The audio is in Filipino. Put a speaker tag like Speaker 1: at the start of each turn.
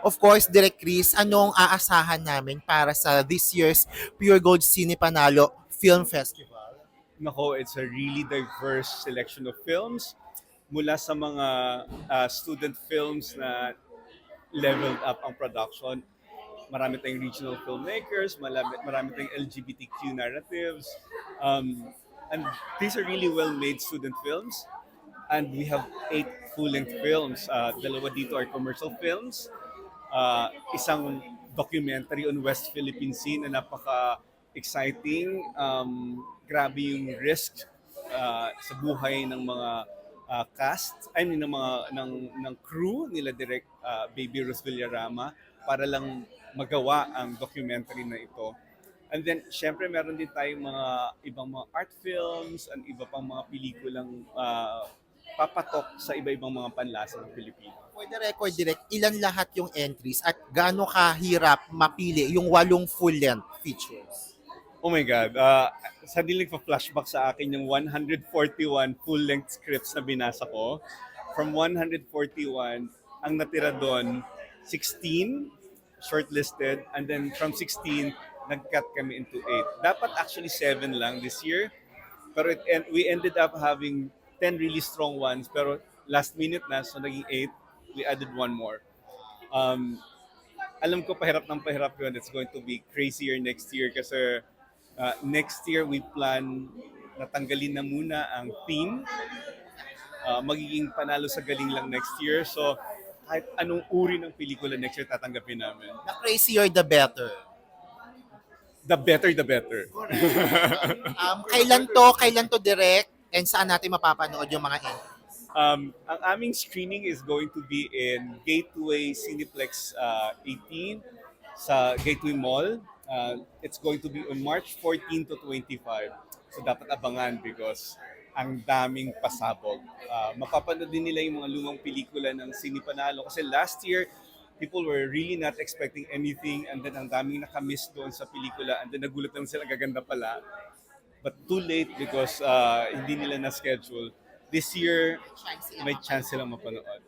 Speaker 1: Of course, Direk Chris, anong aasahan namin para sa this year's Pure Gold Cine Panalo Film Festival?
Speaker 2: Nako, it's a really diverse selection of films mula sa mga student films na leveled up ang production. Marami tayong regional filmmakers, marami tayong LGBTQ narratives. And these are really well-made student films. And we have 8 full-length films. Dalawa dito are commercial films. Isang documentary on West Philippine Sea na napaka-exciting. Grabe yung risk sa buhay ng mga cast, I mean ng mga ng crew nila direct Baby Ruth Villarama para lang magawa ang documentary na ito. And then, syempre, meron din tayong mga ibang mga art films and iba pang mga pelikulang papatok sa iba-ibang mga panlasa ng Pilipino.
Speaker 1: For the record, Direk, ilan lahat yung entries at gaano kahirap mapili yung 8 full-length features?
Speaker 2: Oh my God. Sa dilig pa flashback sa akin yung 141 full-length scripts na binasa ko. From 141, ang natira doon, 16 shortlisted, and then from 16, nag-cut kami into 8. Dapat actually 7 lang this year, pero we ended up having 10 really strong ones, pero last minute na, so naging 8, we added one more. Alam ko pahirap ng pahirap yun. It's going to be crazier next year kasi next year we plan natanggalin na muna ang theme. Magiging panalo sa galing lang next year. So kahit anong uri ng pelikula next year tatanggapin namin.
Speaker 1: The crazier, the better.
Speaker 2: The better, the better.
Speaker 1: Kailan to Direk? And saan natin mapapanood yung mga entries?
Speaker 2: Ang aming screening is going to be in Gateway Cineplex 18 sa Gateway Mall. It's going to be on March 14 to 25. So dapat abangan because ang daming pasabog. Mapapanood din nila yung mga lumang pelikula ng Cine Panalo kasi last year people were really not expecting anything and then ang daming nakamiss doon sa pelikula and then nagulat lang sila gaganda pala. But too late because hindi nila na-schedule. This year, may chance silang mapanood.